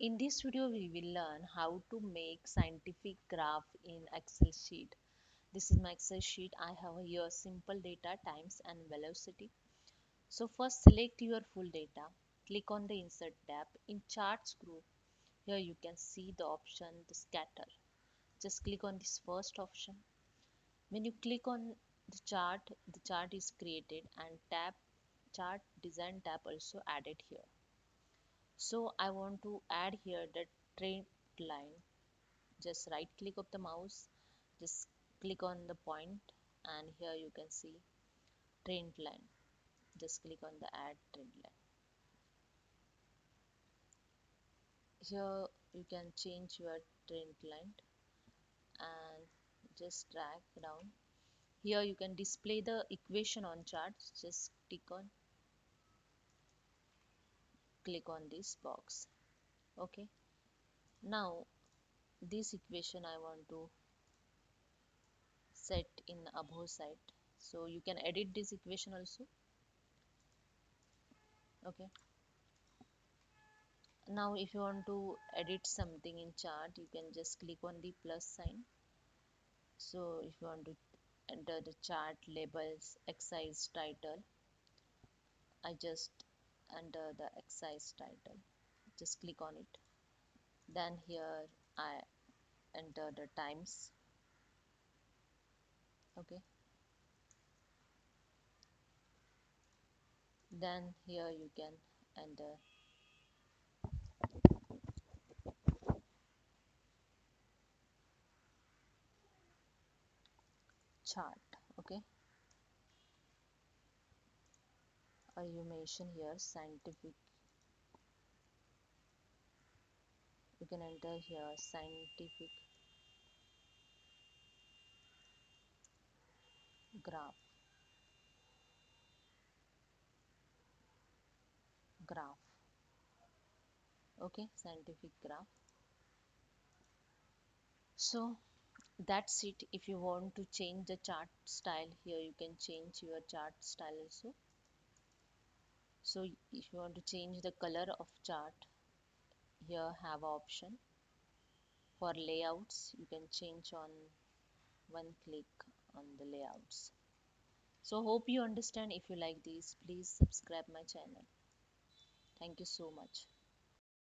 In this video, we will learn how to make scientific graph in Excel sheet. This is my Excel sheet. I have here simple data, times and velocity. So first select your full data. Click on the insert tab. In charts group, here you can see the option the scatter. Just click on this first option. When you click on the chart is created and tab chart design tab also added here. So I want to add here the trend line. Just right click of the mouse, just click on the point, and here you can see trend line. Just click on the add trend line. Here you can change your trend line and just drag down. Here you can display the equation on chart. Just click on this box. Okay, now this equation I want to set in above side, so you can edit this equation also. Okay, now if you want to edit something in chart, you can just click on the plus sign. So if you want to enter the chart labels exercise title, I just enter the exercise title, just click on it. Then here I enter the times. Okay, then here you can enter chart. Okay, or you mention here scientific. You can enter here scientific graph. Graph. Okay, scientific graph. So that's it. If you want to change the chart style, here you can change your chart style also. So if you want to change the color of chart, here have a option. For layouts, you can change on one click on the layouts. So hope you understand. If you like this, please subscribe my channel. Thank you so much.